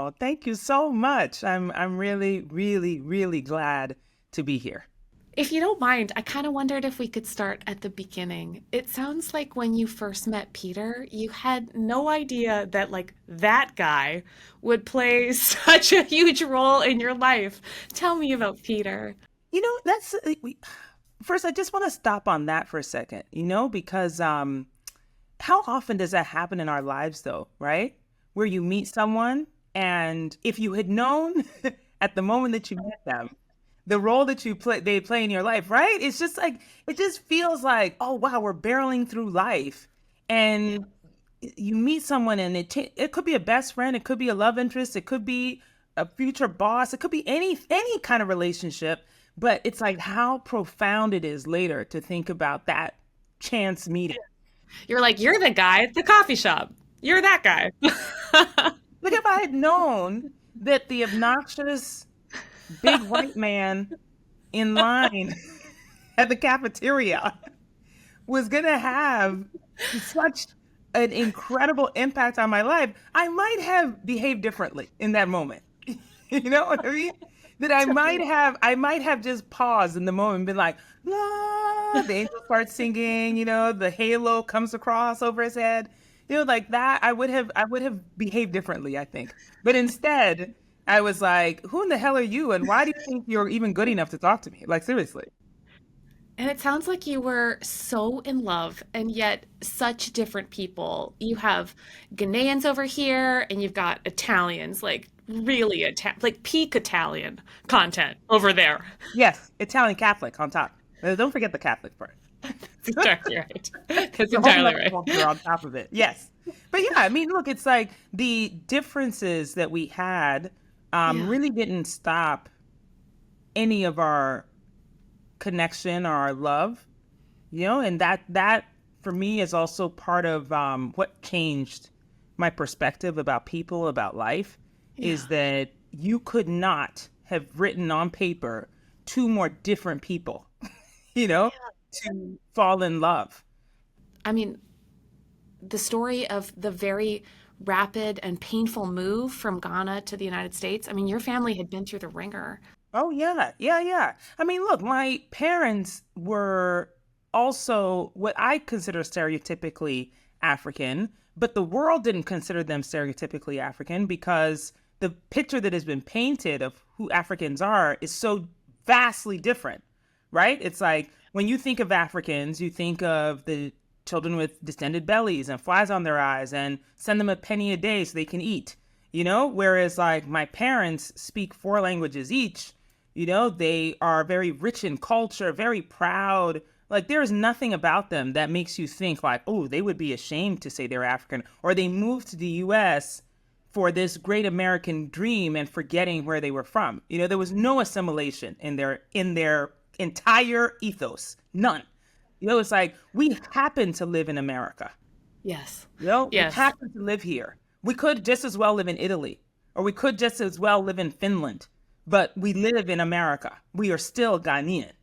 Oh, thank you so much. I'm really, really, really glad to be here. If you don't mind, I kind of wondered if we could start at the beginning. It sounds like when you first met Peter, you had no idea that, like, that guy would play such a huge role in your life. Tell me about Peter. That's first. I just want to stop on that for a second. Because how often does that happen in our lives, though? Right, where you meet someone, and if you had known at the moment that you met them, the role that they play in your life, right? It's just like it just feels like, oh wow, we're barreling through life, and you meet someone, and it could be a best friend, it could be a love interest, it could be a future boss, it could be any kind of relationship, but it's like how profound it is later to think about that chance meeting. You're like, you're the guy at the coffee shop. You're that guy. Like if I had known that the obnoxious big white man in line at the cafeteria was going to have such an incredible impact on my life, I might have behaved differently in that moment. You know what I mean? That I might have just paused in the moment and been like, la, the angel starts singing, the halo comes across over his head. Like that, I would have behaved differently, I think. But instead, I was like, who in the hell are you? And why do you think you're even good enough to talk to me? Like, seriously. And it sounds like you were so in love and yet such different people. You have Ghanaians over here and you've got Italians, like really like peak Italian content over there. Yes, Italian Catholic on top. Don't forget the Catholic part. That's entirely right. That's The whole entirely other right. culture on top of it. Yes. But yeah, I mean, look, it's like the differences that we had Yeah. really didn't stop any of our connection or our love, and that for me is also part of what changed my perspective about people, about life, Yeah. is that you could not have written on paper two more different people, you know, to fall in love. I mean, the story of the very rapid and painful move from Ghana to the United States. I mean, your family had been through the ringer. Oh yeah, yeah, yeah. I mean, look, my parents were also what I consider stereotypically African, but the world didn't consider them stereotypically African because the picture that has been painted of who Africans are is so vastly different, right? It's like when you think of Africans, you think of the children with distended bellies and flies on their eyes and send them a penny a day so they can eat, Whereas like my parents speak four languages each. They are very rich in culture, very proud. Like there's nothing about them that makes you think like, oh, they would be ashamed to say they're African, or they moved to the US for this great American dream and forgetting where they were from. There was no assimilation in their entire ethos. None. It's like we happen to live in America. Yes. We Yes. happen to live here. We could just as well live in Italy, or we could just as well live in Finland, but we live in America. We are still Ghanaian,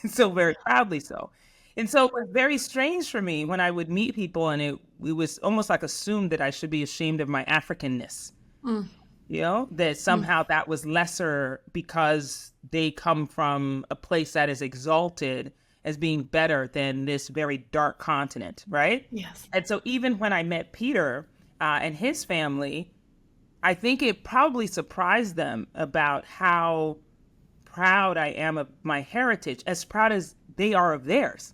so very proudly so. And so it was very strange for me when I would meet people, and it was almost like assumed that I should be ashamed of my Africanness. Mm, That mm. somehow that was lesser because they come from a place that is exalted as being better than this very dark continent, right? Yes. And so even when I met Peter and his family, I think it probably surprised them about how proud I am of my heritage, as proud as they are of theirs.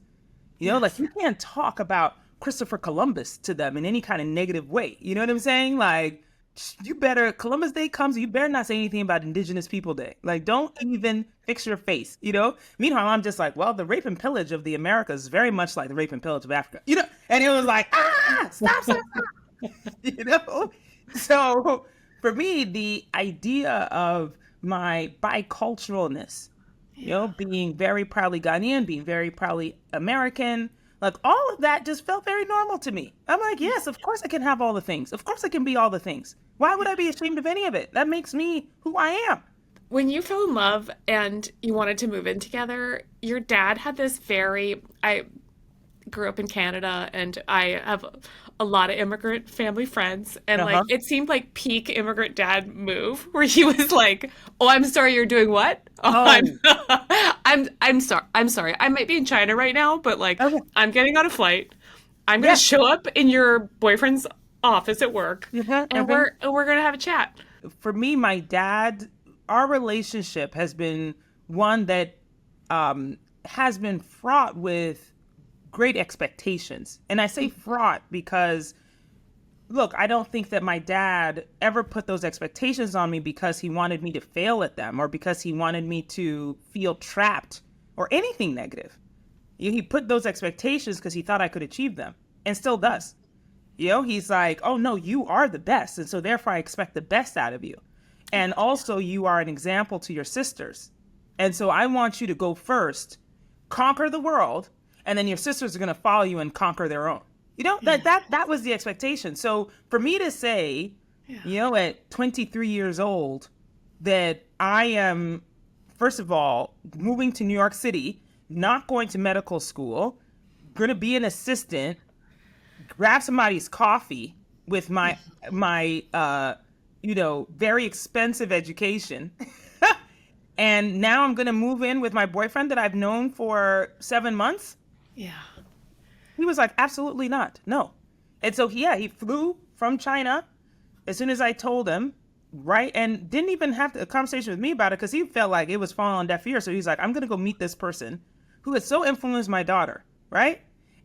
Like Yes. you can't talk about Christopher Columbus to them in any kind of negative way. You know what I'm saying? Like, you better, Columbus Day comes, you better not say anything about Indigenous People Day. Like, don't even fix your face. Meanwhile, I'm just like, well, the rape and pillage of the Americas is very much like the rape and pillage of Africa. And it was like, stop, stop, you know? So for me, the idea of my biculturalness, Yeah. being very proudly Ghanaian, being very proudly American, like all of that just felt very normal to me. I'm like, yes, of course I can have all the things. Of course I can be all the things. Why would I be ashamed of any of it? That makes me who I am. When you fell in love and you wanted to move in together, your dad had this very, I grew up in Canada, and I have a lot of immigrant family friends, and like Uh-huh. it seemed like peak immigrant dad move where he was like, "Oh, I'm sorry, you're doing what? Oh, Oh, I'm sorry. I'm sorry. I might be in China right now, but like okay. I'm getting on a flight. I'm gonna Yeah. show up in your boyfriend's office at work, Uh-huh. and Uh-huh. we're gonna have a chat." For me, my dad, our relationship has been one that has been fraught with great expectations. And I say fraught because, look, I don't think that my dad ever put those expectations on me because he wanted me to fail at them or because he wanted me to feel trapped or anything negative. He put those expectations because he thought I could achieve them and still does. He's like, oh no, you are the best. And so therefore I expect the best out of you. And also you are an example to your sisters. And so I want you to go first, conquer the world, and then your sisters are going to follow you and conquer their own. Yeah. That was the expectation. So for me to say, Yeah. at 23 years old, that I am, first of all, moving to New York City, not going to medical school, going to be an assistant, grab somebody's coffee with my very expensive education. And now I'm going to move in with my boyfriend that I've known for 7 months. Yeah. He was like, absolutely not. No. And so, yeah, he flew from China as soon as I told him, right? And didn't even have a conversation with me about it because he felt like it was falling on deaf ears. So he's like, I'm going to go meet this person who has so influenced my daughter, right?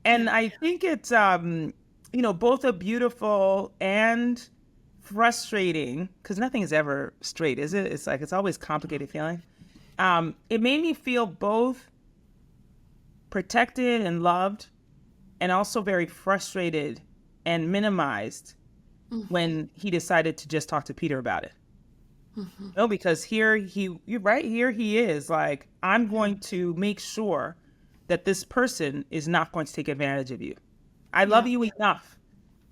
And Yeah. I think it's, both a beautiful and frustrating because nothing is ever straight, is it? It's like it's always complicated feeling. It made me feel both protected and loved and also very frustrated and minimized when he decided to just talk to Peter about it. No, because you're right here he is like, I'm going to make sure that this person is not going to take advantage of you. I love Yeah. you enough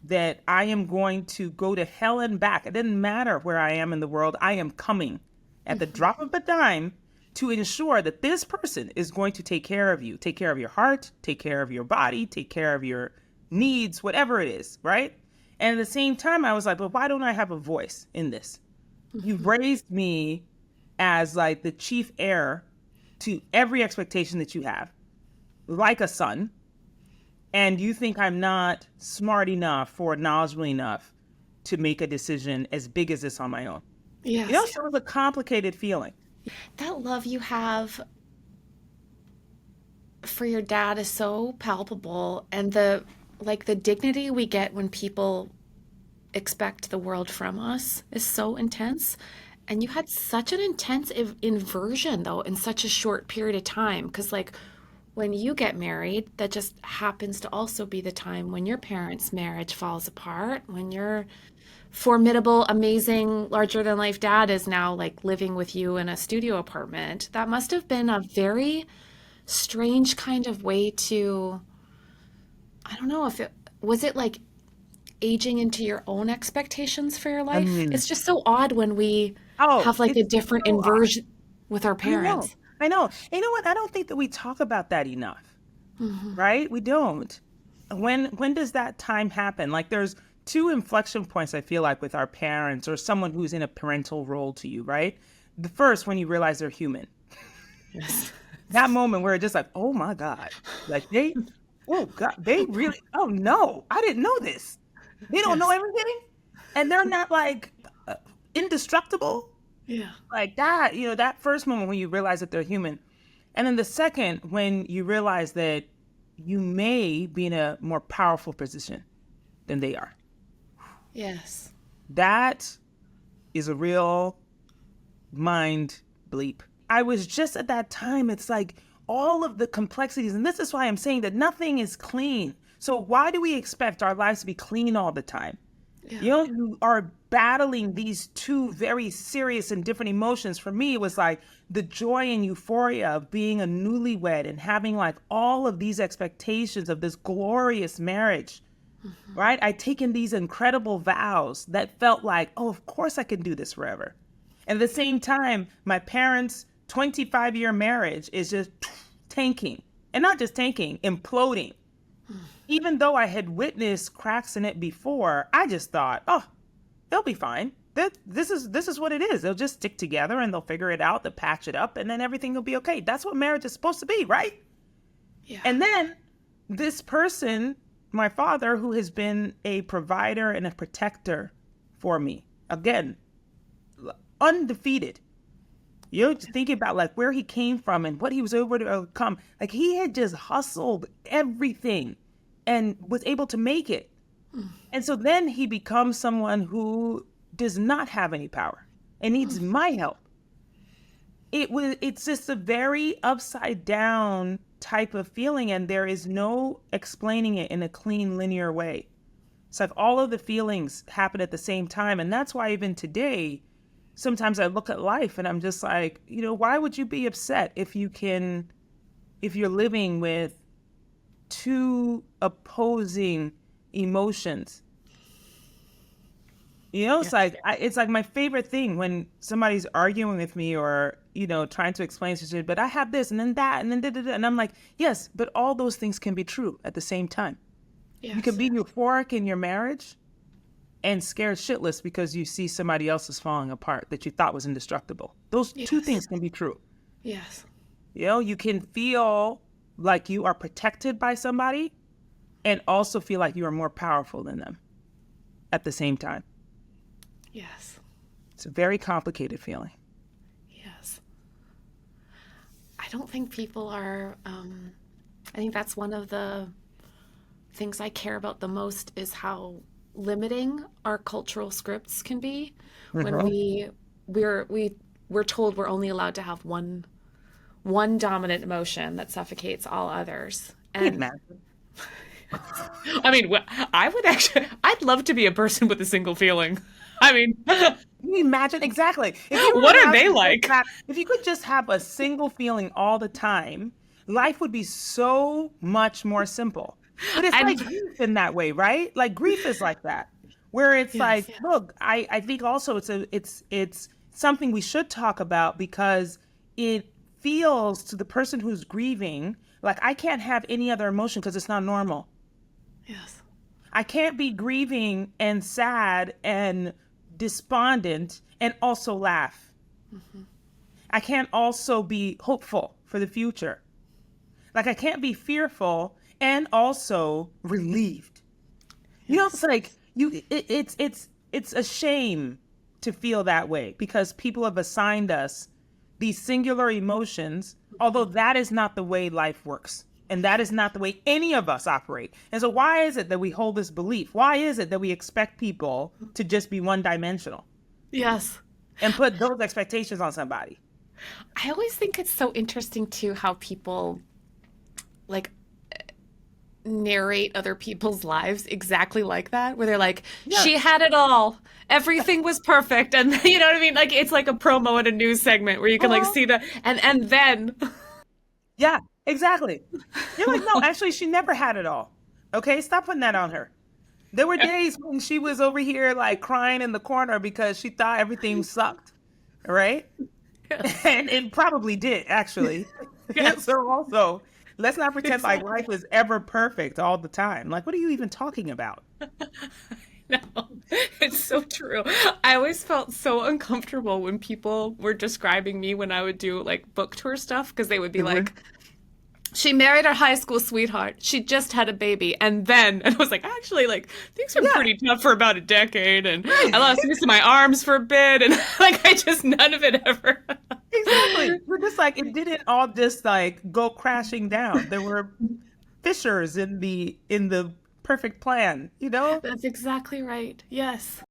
that I am going to go to hell and back. It doesn't matter where I am in the world. I am coming at the drop of a dime to ensure that this person is going to take care of you, take care of your heart, take care of your body, take care of your needs, whatever it is, right? And at the same time, I was like, but why don't I have a voice in this? You've raised me as like the chief heir to every expectation that you have, like a son, and you think I'm not smart enough or knowledgeable enough to make a decision as big as this on my own. Yes. So it was a complicated feeling. That love you have for your dad is so palpable, and the dignity we get when people expect the world from us is so intense. And you had such an intense inversion though in such a short period of time, because like when you get married, that just happens to also be the time when your parents' marriage falls apart, when your formidable, amazing, larger than life dad is now like living with you in a studio apartment. That must have been a very strange kind of way to, I don't know if it was it like aging into your own expectations for your I life. mean, It's just so odd when we oh, have like a it's different so odd. inversion with our I know. parents. I know. And you know what? I don't think that we talk about that enough, right? We don't. When does that time happen? Like there's two inflection points I feel like with our parents or someone who's in a parental role to you, right? The first when you realize they're human. Yes. That moment where it's just like, oh my God. Like oh God, they really, oh no, I didn't know this. They don't know Yes. everything. And they're not like indestructible. Yeah. Like that, that first moment when you realize that they're human. And then the second, when you realize that you may be in a more powerful position than they are. Yes. That is a real mind bleep. I was just at that time, it's like all of the complexities, and this is why I'm saying that nothing is clean. So why do we expect our lives to be clean all the time? Yeah. You are battling these two very serious and different emotions. For me, it was like the joy and euphoria of being a newlywed and having like all of these expectations of this glorious marriage, right? I'd taken these incredible vows that felt like, oh, of course I can do this forever. And at the same time, my parents' 25-year marriage is just tanking. And not just tanking, imploding. Even though I had witnessed cracks in it before, I just thought, oh, they'll be fine. This is what it is. They'll just stick together and they'll figure it out, they'll patch it up, and then everything will be okay. That's what marriage is supposed to be, right? Yeah. And then this person, my father, who has been a provider and a protector for me, again, undefeated. You're thinking about like where he came from and what he was able to overcome. Like he had just hustled everything and was able to make it. And so then he becomes someone who does not have any power and needs my help. It's just a very upside down type of feeling, and there is no explaining it in a clean linear way. It's like all of the feelings happen at the same time. And that's why even today, sometimes I look at life and I'm just like, why would you be upset if you're living with two opposing emotions? It's Yes. like it's like my favorite thing when somebody's arguing with me or trying to explain something. But I have this and then that and then da, da, da. And I'm like, yes, but all those things can be true at the same time. You can Yes. be euphoric in your marriage and scared shitless because you see somebody else is falling apart that you thought was indestructible. Those two Yes. things can be true. Yes. You can feel like you are protected by somebody and also feel like you are more powerful than them at the same time. Yes. It's a very complicated feeling. Yes. I don't think people are, I think that's one of the things I care about the most is how limiting our cultural scripts can be when Mm-hmm. we're told we're only allowed to have one dominant emotion that suffocates all others. Can you And imagine? I mean, I would actually, I'd love to be a person with a single feeling. I mean, Can you imagine? Exactly. If you were what are allowed they to just like? have, if you could just have a single feeling all the time, life would be so much more simple. But it's And like grief in that way, right? Like grief is like that, where it's yes, like, look, I think also it's something we should talk about because it feels to the person who's grieving like I can't have any other emotion because it's not normal. yes, I can't be grieving and sad and despondent and also laugh. I can't also be hopeful for the future. Like I can't be fearful and also relieved. It's yes, like it's a shame to feel that way because people have assigned us these singular emotions, although that is not the way life works. And that is not the way any of us operate. And so why is it that we hold this belief? Why is it that we expect people to just be one dimensional yes. and put those expectations on somebody? I always think it's so interesting too how people like narrate other people's lives exactly like that, where they're like, Yeah. she had it all. Everything was perfect. And you know what I mean? Like it's like a promo in a news segment where you can like Uh-huh. see the and then Yeah, exactly. You're like, no, actually, she never had it all. Okay, stop putting that on her. There were days when she was over here like crying in the corner because she thought everything sucked, right? yes, And it probably did, actually. yes, So also, let's not pretend like exactly. life is ever perfect all the time. Like, what are you even talking about? No, it's so true. I always felt so uncomfortable when people were describing me when I would do like book tour stuff because they would be Mhm. like, she married her high school sweetheart. She just had a baby. And I was like, actually, like, things were Yeah, pretty tough for about a decade. And right. I lost use of my arms for a bit. And like, none of it ever. Exactly. We're just like, it didn't all just like go crashing down. There were fissures in the perfect plan, you know? That's exactly right. Yes.